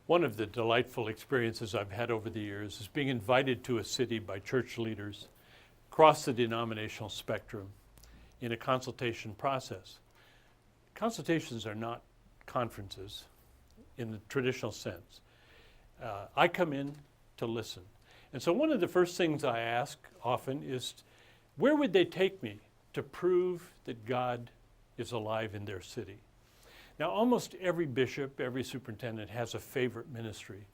One of the delightful experiences I've had over the years is being invited to a city by church leaders across the denominational spectrum in a consultation process. Consultations are not conferences in the traditional sense. I come in to listen. And so one of the first things I ask often is, where would they take me to prove that God is alive in their city? Now, almost every bishop, every superintendent has a favorite ministry.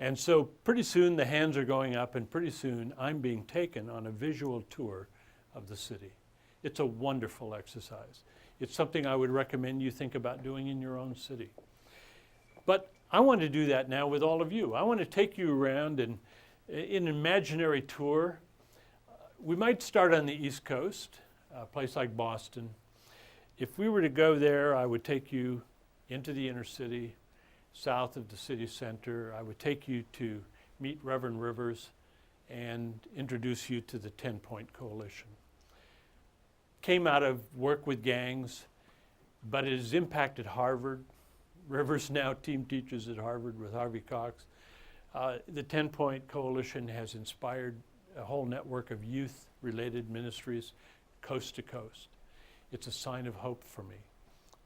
And so pretty soon the hands are going up, and pretty soon I'm being taken on a visual tour of the city. It's a wonderful exercise. It's something I would recommend you think about doing in your own city. But I want to do that now with all of you. I want to take you around and in an imaginary tour. We might start on the East Coast, a place like Boston. If we were to go there, I would take you into the inner city, south of the city center. I would take you to meet Reverend Rivers and introduce you to the 10-Point Coalition. Came out of work with gangs, but it has impacted Harvard. Rivers now team teaches at Harvard with Harvey Cox. The 10-Point Coalition has inspired a whole network of youth-related ministries coast to coast. It's a sign of hope for me.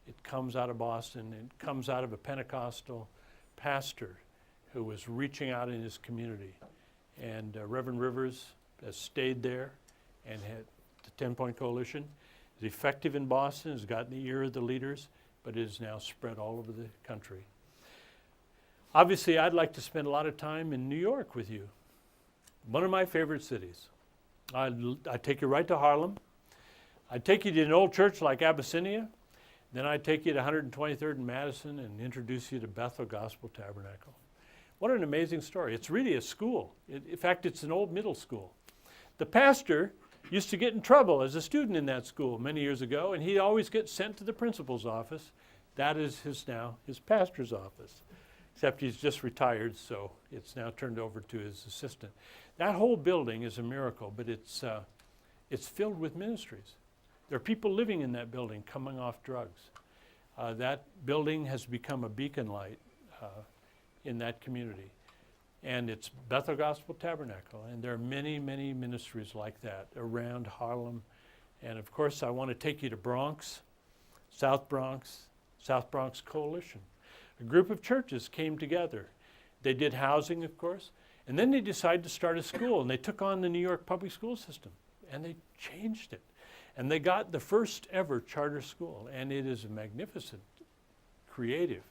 It comes out of Boston. It comes out of a Pentecostal pastor who was reaching out in his community. And Reverend Rivers has stayed there and had the 10-Point Coalition. Is effective in Boston, has gotten the ear of the leaders, but it is now spread all over the country. Obviously, I'd like to spend a lot of time in New York with you. One of my favorite cities. I'd take you right to Harlem. I'd take you to an old church like Abyssinia. Then I'd take you to 123rd and Madison and introduce you to Bethel Gospel Tabernacle. What an amazing story. It's really a school. In fact, it's an old middle school. The pastor used to get in trouble as a student in that school many years ago, and he'd always get sent to the principal's office. That is now his pastor's office, except he's just retired, so it's now turned over to his assistant. That whole building is a miracle, but it's filled with ministries. There are people living in that building coming off drugs. That building has become a beacon light in that community. And it's Bethel Gospel Tabernacle. And there are many, many ministries like that around Harlem. And of course, I want to take you to Bronx, South Bronx Coalition. A group of churches came together. They did housing, of course. And then they decided to start a school. And they took on the New York public school system. And they changed it. And they got the first ever charter school. And it is a magnificent, creative,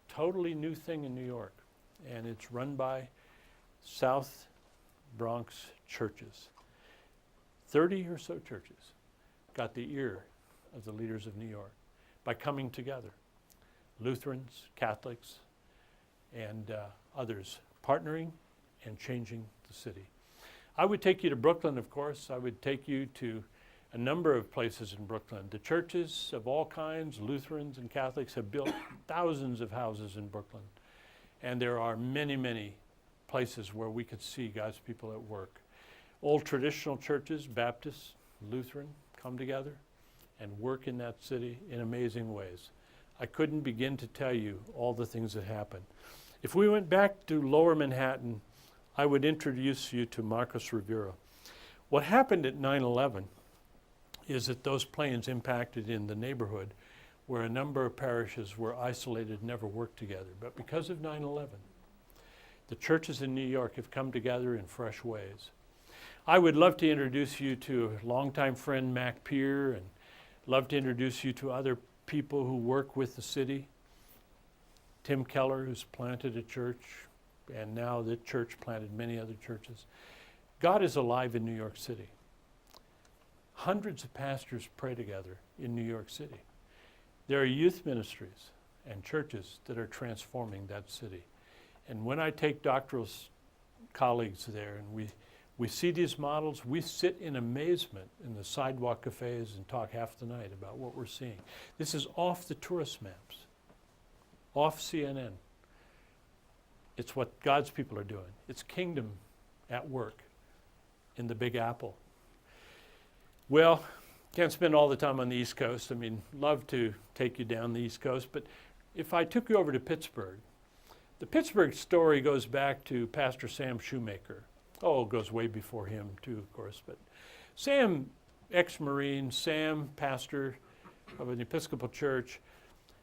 totally new thing in New York. And it's run by South Bronx churches. 30 or so churches got the ear of the leaders of New York by coming together. Lutherans, Catholics, and others partnering and changing the city. I would take you to Brooklyn, of course. I would take you to a number of places in Brooklyn. The churches of all kinds, Lutherans and Catholics, have built thousands of houses in Brooklyn. And there are many, many places where we could see God's people at work. Old traditional churches, Baptist, Lutheran, come together and work in that city in amazing ways. I couldn't begin to tell you all the things that happen. If we went back to Lower Manhattan, I would introduce you to Marcus Rivera. What happened at 9/11 is that those planes impacted in the neighborhood where a number of parishes were isolated, never worked together. But because of 9/11, the churches in New York have come together in fresh ways. I would love to introduce you to a longtime friend, Mac Peer, and love to introduce you to other people who work with the city. Tim Keller, who's planted a church, and now the church planted many other churches. God is alive in New York City. Hundreds of pastors pray together in New York City. There are youth ministries and churches that are transforming that city. And when I take doctoral colleagues there and we see these models, we sit in amazement in the sidewalk cafes and talk half the night about what we're seeing. This is off the tourist maps, off CNN. It's what God's people are doing. It's kingdom at work in the Big Apple. Well, can't spend all the time on the East Coast. I mean, love to take you down the East Coast, but if I took you over to Pittsburgh, The Pittsburgh story goes back to Pastor Sam Shoemaker. Oh, it goes way before him too, of course. But Sam, ex-Marine, Sam, pastor of an Episcopal church,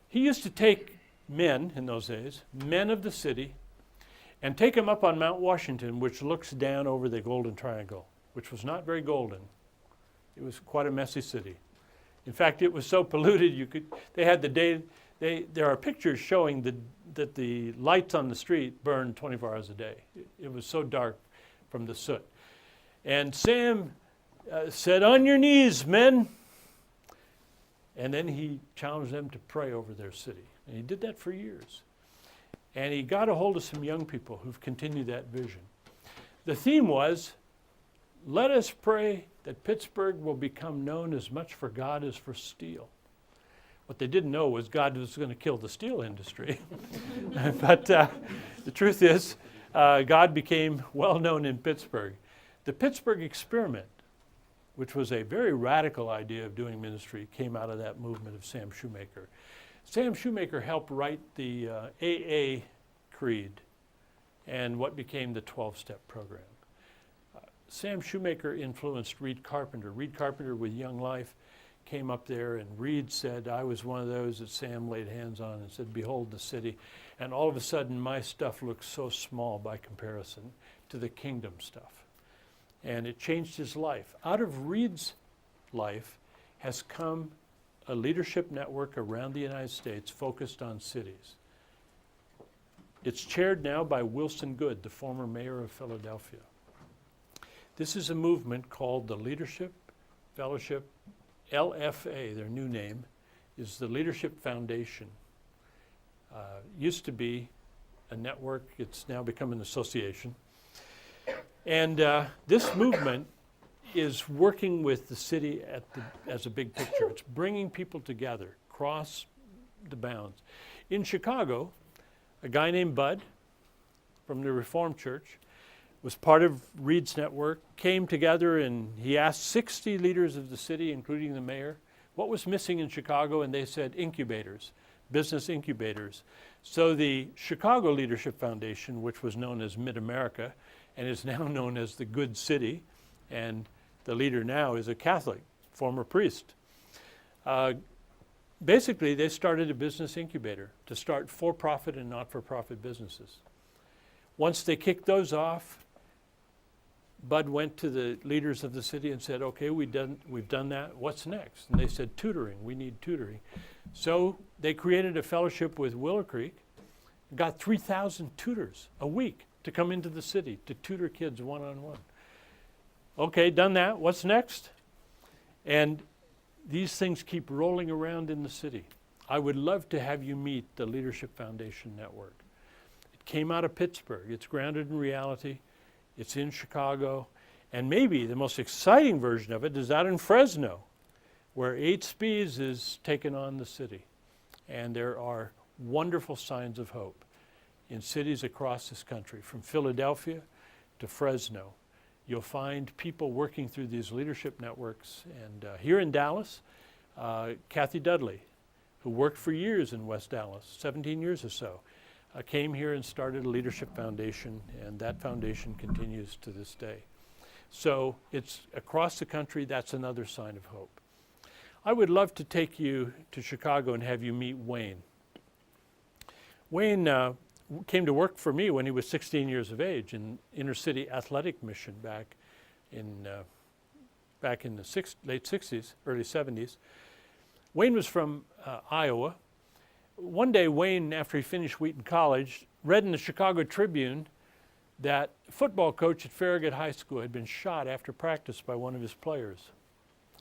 he used to take men in those days, men of the city, and take them up on Mount Washington, which looks down over the Golden Triangle, which was not very golden. It was quite a messy city. In fact, it was so polluted, there are pictures showing that the lights on the street burned 24 hours a day. It was so dark from the soot. And Sam said, "On your knees, men." And then he challenged them to pray over their city. And he did that for years. And he got a hold of some young people who've continued that vision. The theme was, let us pray that Pittsburgh will become known as much for God as for steel. What they didn't know was God was going to kill the steel industry. But the truth is, God became well known in Pittsburgh. The Pittsburgh experiment, which was a very radical idea of doing ministry, came out of that movement of Sam Shoemaker. Sam Shoemaker helped write the AA Creed and what became the 12-step program. Sam Shoemaker influenced Reed Carpenter. Reed Carpenter with Young Life came up there, and Reed said, I was one of those that Sam laid hands on and said, behold the city. And all of a sudden, my stuff looks so small by comparison to the kingdom stuff. And it changed his life. Out of Reed's life has come a leadership network around the United States focused on cities. It's chaired now by Wilson Goode, the former mayor of Philadelphia. This is a movement called the Leadership Fellowship, LFA, their new name, is the Leadership Foundation. Used to be a network, it's now become an association. And this movement is working with the city as a big picture. It's bringing people together, across the bounds. In Chicago, a guy named Bud from the Reformed Church was part of Reed's network, came together and he asked 60 leaders of the city, including the mayor, what was missing in Chicago, and they said incubators, business incubators. So the Chicago Leadership Foundation, which was known as Mid-America and is now known as the Good City, and the leader now is a Catholic, former priest. Basically, they started a business incubator to start for-profit and not-for-profit businesses. Once they kicked those off, Bud went to the leaders of the city and said, okay, we've done that, what's next? And they said, tutoring, we need tutoring. So they created a fellowship with Willow Creek, got 3,000 tutors a week to come into the city to tutor kids one-on-one. Okay, done that, what's next? And these things keep rolling around in the city. I would love to have you meet the Leadership Foundation Network. It came out of Pittsburgh, it's grounded in reality. It's in Chicago, and maybe the most exciting version of it is out in Fresno, where 8 Speeds is taking on the city. And there are wonderful signs of hope in cities across this country, from Philadelphia to Fresno. You'll find people working through these leadership networks. And here in Dallas, Kathy Dudley, who worked for years in West Dallas, 17 years or so, came here and started a leadership foundation, and that foundation continues to this day. So it's across the country, that's another sign of hope. I would love to take you to Chicago and have you meet Wayne. Wayne came to work for me when he was 16 years of age in inner city athletic mission back in the late 60s, early 70s. Wayne was from Iowa. One day, Wayne, after he finished Wheaton College, read in the Chicago Tribune that a football coach at Farragut High School had been shot after practice by one of his players.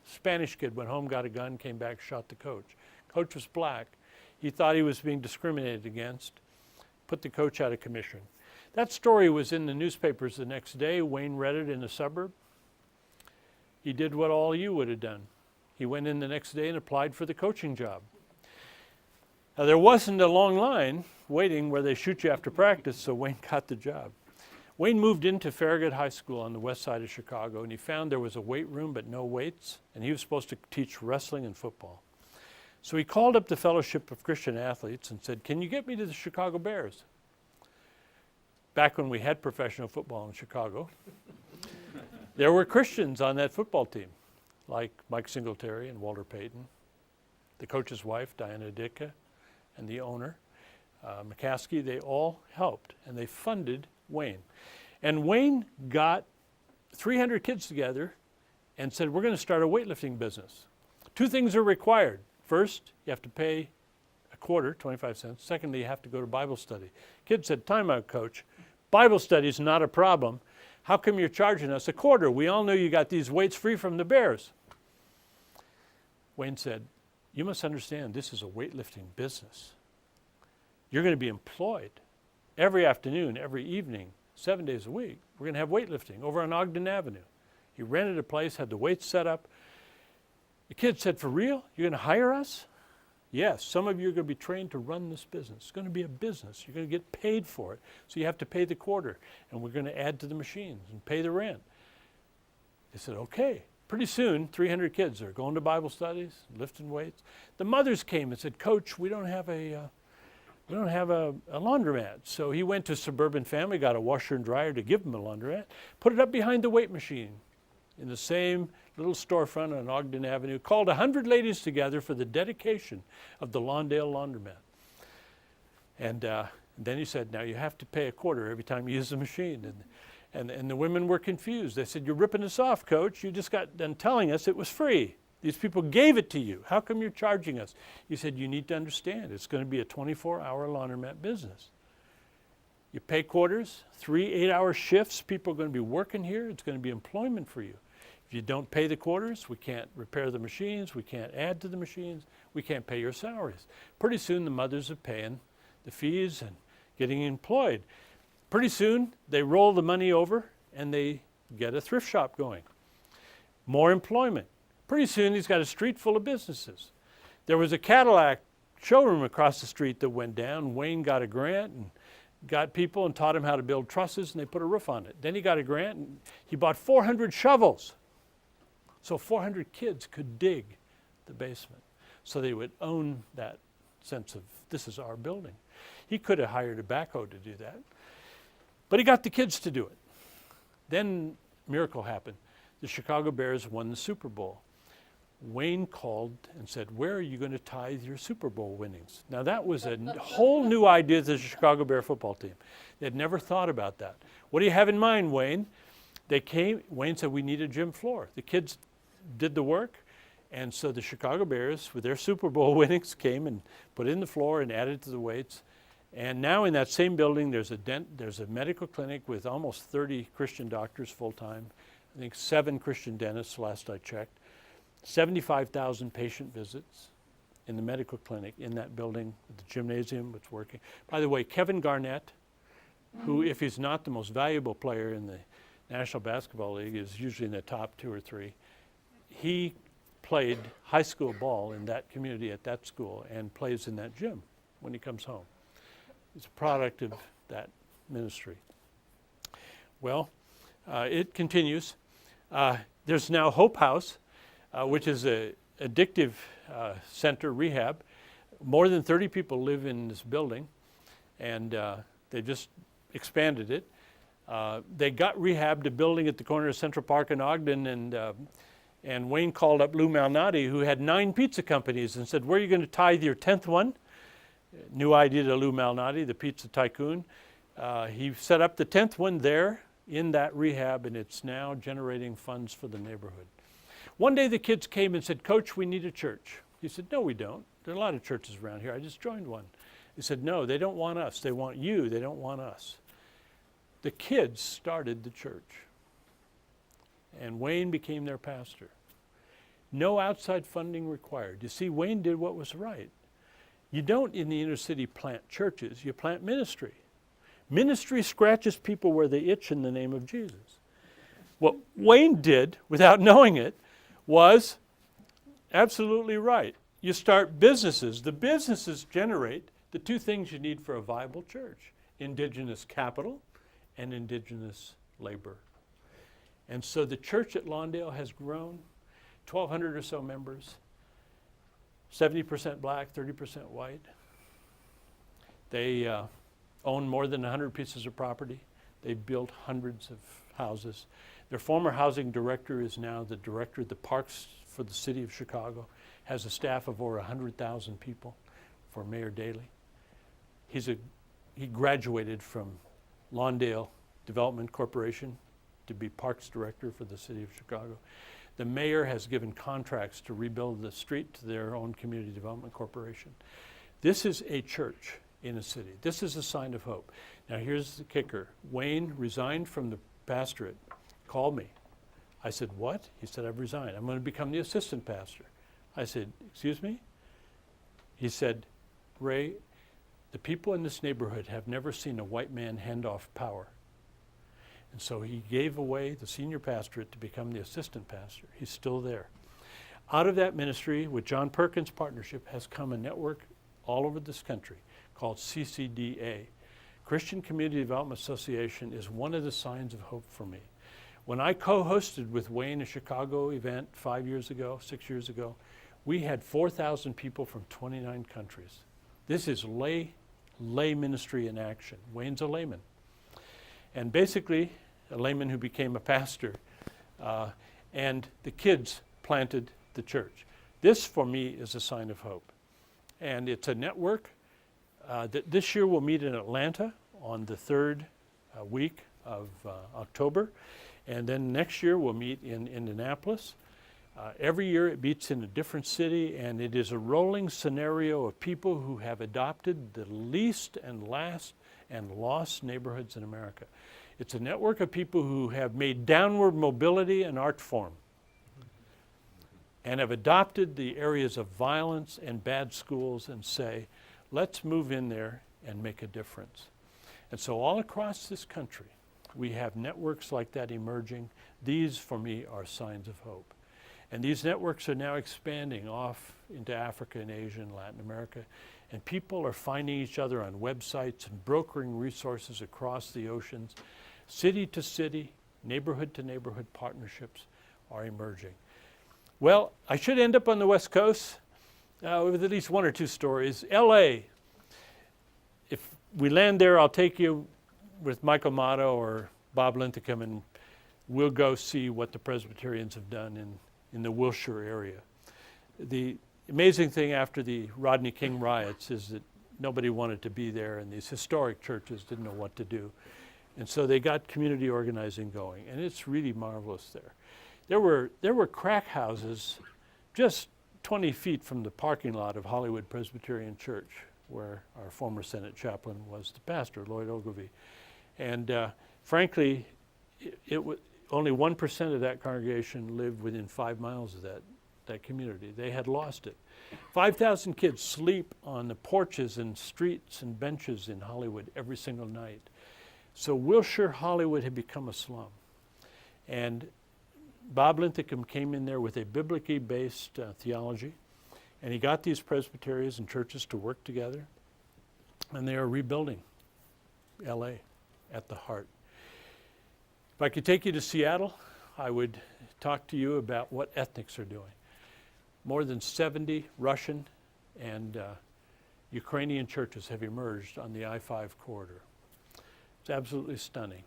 Spanish kid went home, got a gun, came back, shot the coach. Coach was black. He thought he was being discriminated against, put the coach out of commission. That story was in the newspapers the next day. Wayne read it in a suburb. He did what all you would have done. He went in the next day and applied for the coaching job. Now, there wasn't a long line waiting where they shoot you after practice, so Wayne got the job. Wayne moved into Farragut High School on the west side of Chicago, and he found there was a weight room but no weights, and he was supposed to teach wrestling and football. So he called up the Fellowship of Christian Athletes and said, can you get me to the Chicago Bears? back when we had professional football in Chicago, there were Christians on that football team, like Mike Singletary and Walter Payton, the coach's wife, Diana Ditka, and the owner, McCaskey. They all helped, and they funded Wayne. And Wayne got 300 kids together and said, we're going to start a weightlifting business. 2 things are required. First, you have to pay a quarter, 25 cents. Secondly, you have to go to Bible study. Kids said, time out, coach. Bible study is not a problem. How come you're charging us a quarter? We all know you got these weights free from the bears. Wayne said, you must understand this is a weightlifting business. You're going to be employed every afternoon, every evening, 7 days a week. We're going to have weightlifting over on Ogden Avenue. He rented a place, had the weights set up. The kid said, for real? You're going to hire us? Yes, some of you are going to be trained to run this business. It's going to be a business. You're going to get paid for it. So you have to pay the quarter, and we're going to add to the machines and pay the rent. They said, okay. Pretty soon, 300 kids are going to Bible studies, lifting weights. The mothers came and said, Coach, we don't have a laundromat. So he went to Suburban Family, got a washer and dryer to give them a laundromat, put it up behind the weight machine in the same little storefront on Ogden Avenue, called 100 ladies together for the dedication of the Lawndale laundromat. And then he said, now you have to pay a quarter every time you use the machine. And the women were confused. They said, you're ripping us off, Coach. You just got done telling us it was free. These people gave it to you. How come you're charging us? He said, you need to understand, it's going to be a 24-hour laundromat business. You pay quarters, 3 8-hour shifts. People are going to be working here. It's going to be employment for you. If you don't pay the quarters, we can't repair the machines. We can't add to the machines. We can't pay your salaries. Pretty soon, the mothers are paying the fees and getting employed. Pretty soon, they roll the money over and they get a thrift shop going. More employment. Pretty soon, he's got a street full of businesses. There was a Cadillac showroom across the street that went down. Wayne got a grant and got people and taught him how to build trusses, and they put a roof on it. Then he got a grant and he bought 400 shovels. So 400 kids could dig the basement. So they would own that sense of, this is our building. He could have hired a backhoe to do that. But he got the kids to do it. Then a miracle happened. The Chicago Bears won the Super Bowl. Wayne called and said, where are you going to tithe your Super Bowl winnings? Now that was a whole new idea to the Chicago Bear football team. They had never thought about that. What do you have in mind, Wayne? They came, Wayne said, we need a gym floor. The kids did the work, and so the Chicago Bears, with their Super Bowl winnings, came and put in the floor and added to the weights. And now in that same building, there's a medical clinic with almost 30 Christian doctors full-time. I think 7 Christian dentists last I checked. 75,000 patient visits in the medical clinic in that building, with the gymnasium, it's working. By the way, Kevin Garnett, who, if he's not the most valuable player in the National Basketball League, is usually in the top 2 or 3. He played high school ball in that community at that school and plays in that gym when he comes home. It's a product of that ministry. Well, it continues. There's now Hope House, which is an addictive center rehab. More than 30 people live in this building, and they just expanded it. They got rehabbed a building at the corner of Central Park and Ogden, and Wayne called up Lou Malnati, who had 9 pizza companies, and said, where are you going to tithe your 10th one? New idea to Lou Malnati, the pizza tycoon. He set up the 10th one there in that rehab, and it's now generating funds for the neighborhood. One day the kids came and said, Coach, we need a church. He said, no, we don't. There are a lot of churches around here. I just joined one. He said, no, they don't want us. They want you. They don't want us. The kids started the church, and Wayne became their pastor. No outside funding required. You see, Wayne did what was right. You don't in the inner city plant churches, you plant ministry. Ministry scratches people where they itch in the name of Jesus. What Wayne did, without knowing it, was absolutely right. You start businesses. The businesses generate the 2 things you need for a viable church: indigenous capital and indigenous labor. And so the church at Lawndale has grown, 1,200 or so members, 70% black, 30% white. They own more than 100 pieces of property. They've built hundreds of houses. Their former housing director is now the director of the parks for the city of Chicago, has a staff of over 100,000 people for Mayor Daley. He graduated from Lawndale Development Corporation to be parks director for the city of Chicago. The mayor has given contracts to rebuild the street to their own community development corporation. This is a church in a city. This is a sign of hope. Now here's the kicker. Wayne resigned from the pastorate, called me. I said, what? He said, I've resigned. I'm going to become the assistant pastor. I said, excuse me? He said, Ray, the people in this neighborhood have never seen a white man hand off power. And so he gave away the senior pastorate to become the assistant pastor. He's still there. Out of that ministry, with John Perkins' partnership, has come a network all over this country called CCDA. Christian Community Development Association is one of the signs of hope for me. When I co-hosted with Wayne a Chicago event 6 years ago, we had 4,000 people from 29 countries. This is lay ministry in action. Wayne's a layman. And basically, a layman who became a pastor. And the kids planted the church. This, for me, is a sign of hope. And it's a network that this year we'll meet in Atlanta on the third week of October. And then next year we'll meet in Indianapolis. Every year it meets in a different city, and it is a rolling scenario of people who have adopted the least and last and lost neighborhoods in America. It's a network of people who have made downward mobility an art form and have adopted the areas of violence and bad schools and say, let's move in there and make a difference. And so all across this country, we have networks like that emerging. These, for me, are signs of hope. And these networks are now expanding off into Africa and Asia and Latin America. And people are finding each other on websites and brokering resources across the oceans. City to city, neighborhood to neighborhood partnerships are emerging. Well, I should end up on the West Coast with at least one or two stories. LA, if we land there, I'll take you with Michael Motto or Bob Linthicum, and we'll go see what the Presbyterians have done in the Wilshire area. The amazing thing after the Rodney King riots is that nobody wanted to be there, and these historic churches didn't know what to do. And so they got community organizing going, and it's really marvelous there. There were crack houses just 20 feet from the parking lot of Hollywood Presbyterian Church, where our former Senate chaplain was the pastor, Lloyd Ogilvie. And frankly, only 1% of that congregation lived within 5 miles of that community. They had lost it. 5,000 kids sleep on the porches and streets and benches in Hollywood every single night. So Wilshire Hollywood had become a slum. And Bob Linthicum came in there with a biblically based theology, and he got these presbyterians and churches to work together, and they are rebuilding LA at the heart. If I could take you to Seattle, I would talk to you about what ethnics are doing. More than 70 Russian and Ukrainian churches have emerged on the I-5 corridor. It's absolutely stunning.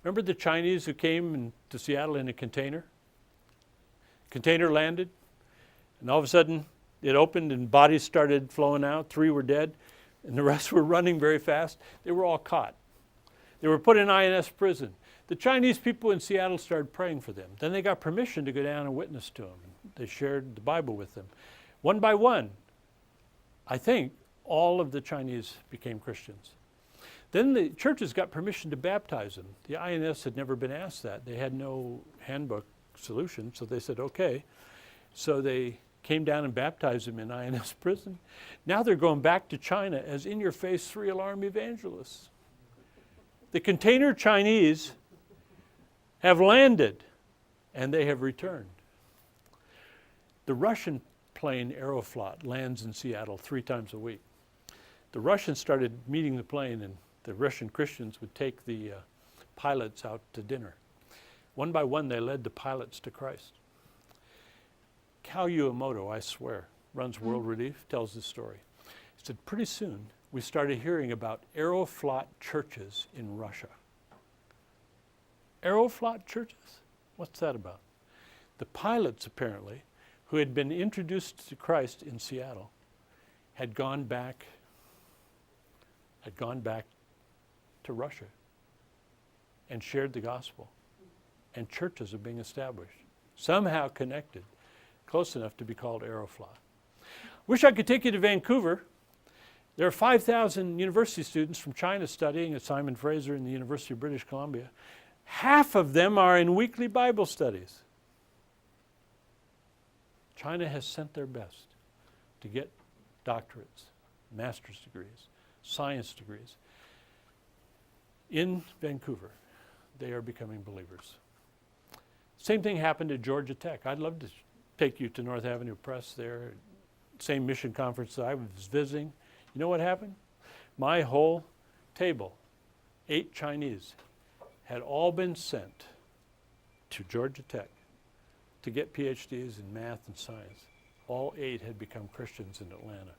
Remember the Chinese who came to Seattle in a container? Container landed, and all of a sudden it opened and bodies started flowing out. 3 were dead, and the rest were running very fast. They were all caught. They were put in INS prison. The Chinese people in Seattle started praying for them. Then they got permission to go down and witness to them. They shared the Bible with them. One by one, I think all of the Chinese became Christians. Then the churches got permission to baptize them. The INS had never been asked that. They had no handbook solution, so they said, okay. So they came down and baptized them in INS prison. Now they're going back to China as in-your-face 3-alarm evangelists. The container Chinese have landed, and they have returned. The Russian plane Aeroflot lands in Seattle 3 times a week. The Russians started meeting the plane, and the Russian Christians would take the pilots out to dinner. One by one, they led the pilots to Christ. Cal Yuamoto, I swear, runs World Relief, tells this story. He said, pretty soon, we started hearing about Aeroflot churches in Russia. Aeroflot churches? What's that about? The pilots, apparently, who had been introduced to Christ in Seattle, had gone back to Russia and shared the gospel. And churches are being established, somehow connected, close enough to be called Aeroflot. Wish I could take you to Vancouver. There are 5,000 university students from China studying at Simon Fraser in the University of British Columbia. Half of them are in weekly Bible studies. China has sent their best to get doctorates, master's degrees, science degrees. In Vancouver, they are becoming believers. Same thing happened at Georgia Tech. I'd love to take you to North Avenue Press there, same mission conference that I was visiting. You know what happened? My whole table, 8 Chinese, had all been sent to Georgia Tech to get PhDs in math and science. All 8 had become Christians in Atlanta.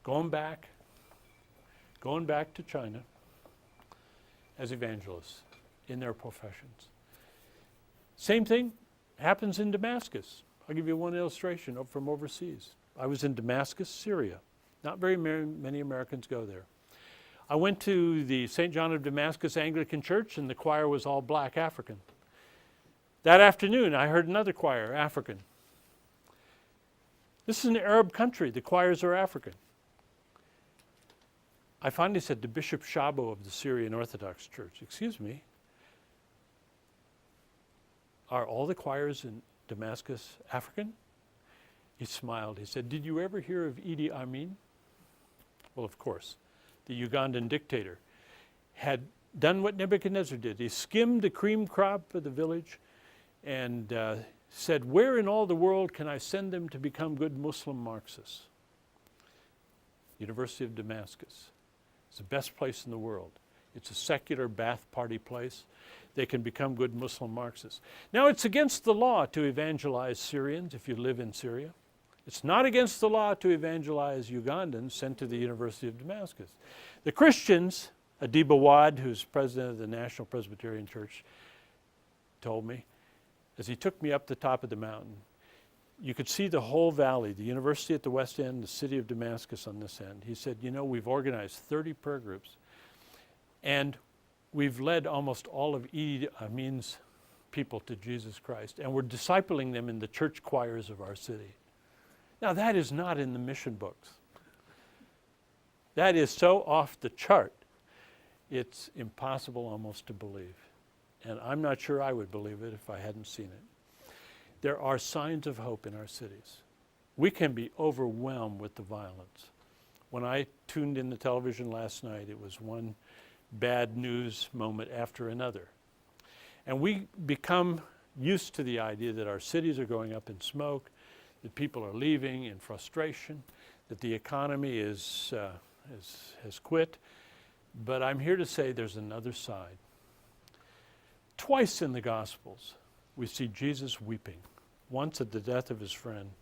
Going back to China as evangelists in their professions. Same thing happens in Damascus. I'll give you one illustration from overseas. I was in Damascus, Syria. Not very many Americans go there. I went to the St. John of Damascus Anglican Church, and the choir was all black African. That afternoon, I heard another choir, African. This is an Arab country. The choirs are African. I finally said to Bishop Shabo of the Syrian Orthodox Church, "Excuse me, are all the choirs in Damascus African?" He smiled. He said, "Did you ever hear of Idi Amin?" Well, of course. The Ugandan dictator had done what Nebuchadnezzar did. He skimmed the cream crop of the village and said, "Where in all the world can I send them to become good Muslim Marxists?" University of Damascus. It's the best place in the world. It's a secular Ba'ath Party place. They can become good Muslim Marxists. Now, it's against the law to evangelize Syrians if you live in Syria. It's not against the law to evangelize Ugandans sent to the University of Damascus. The Christians, Adiba Wad, who's president of the National Presbyterian Church, told me, as he took me up the top of the mountain, you could see the whole valley, the university at the west end, the city of Damascus on this end. He said, "You know, we've organized 30 prayer groups, and we've led almost all of Idi Amin's people to Jesus Christ, and we're discipling them in the church choirs of our city." Now, that is not in the mission books. That is so off the chart, it's impossible almost to believe. And I'm not sure I would believe it if I hadn't seen it. There are signs of hope in our cities. We can be overwhelmed with the violence. When I tuned in the television last night, it was one bad news moment after another. And we become used to the idea that our cities are going up in smoke, that people are leaving in frustration, that the economy has quit. But I'm here to say there's another side. Twice in the Gospels, we see Jesus weeping, once at the death of his friend,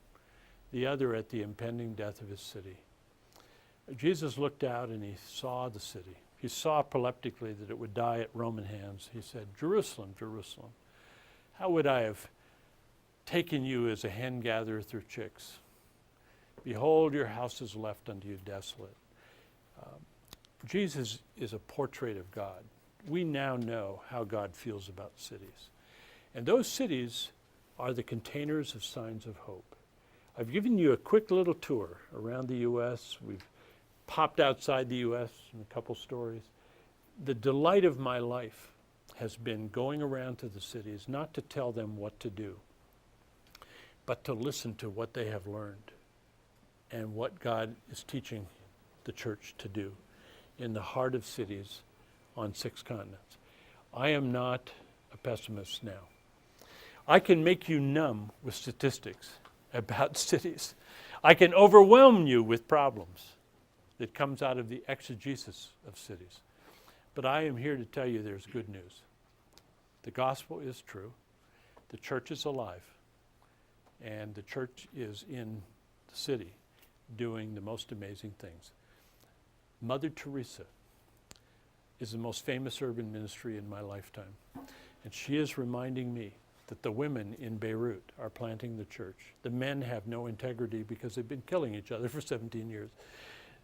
the other at the impending death of his city. Jesus looked out and he saw the city. He saw epileptically that it would die at Roman hands. He said, "Jerusalem, Jerusalem, how would I have taken you as a hen gathereth her chicks? Behold, your house is left unto you desolate." Jesus is a portrait of God. We now know how God feels about cities. And those cities are the containers of signs of hope. I've given you a quick little tour around the U.S. We've popped outside the U.S. in a couple stories. The delight of my life has been going around to the cities, not to tell them what to do, but to listen to what they have learned and what God is teaching the church to do in the heart of cities on 6 continents. I am not a pessimist now. I can make you numb with statistics about cities. I can overwhelm you with problems that comes out of the exegesis of cities. But I am here to tell you there's good news. The gospel is true. The church is alive. And the church is in the city doing the most amazing things. Mother Teresa is the most famous urban ministry in my lifetime. And she is reminding me that the women in Beirut are planting the church. The men have no integrity because they've been killing each other for 17 years.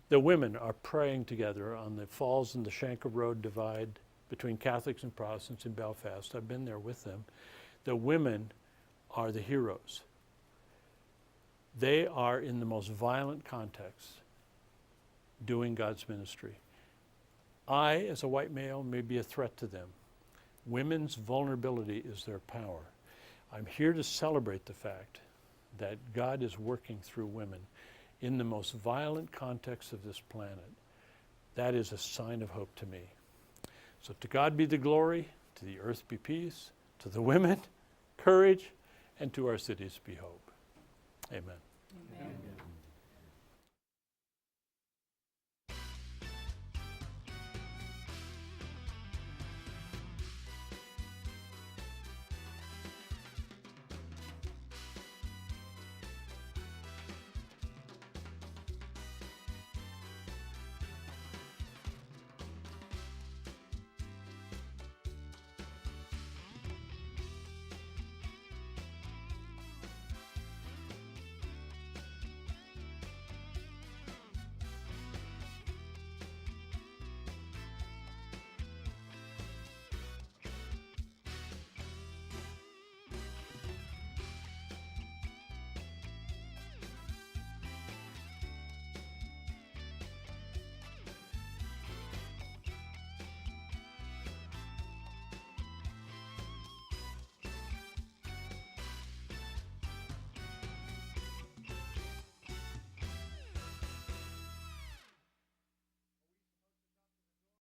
The women are praying together on the Falls and the Shanker Road divide between Catholics and Protestants in Belfast. I've been there with them. The women are the heroes. They are in the most violent contexts doing God's ministry. I, as a white male, may be a threat to them. Women's vulnerability is their power. I'm here to celebrate the fact that God is working through women in the most violent context of this planet. That is a sign of hope to me. So to God be the glory, to the earth be peace, to the women, courage, and to our cities be hope. Amen. Amen.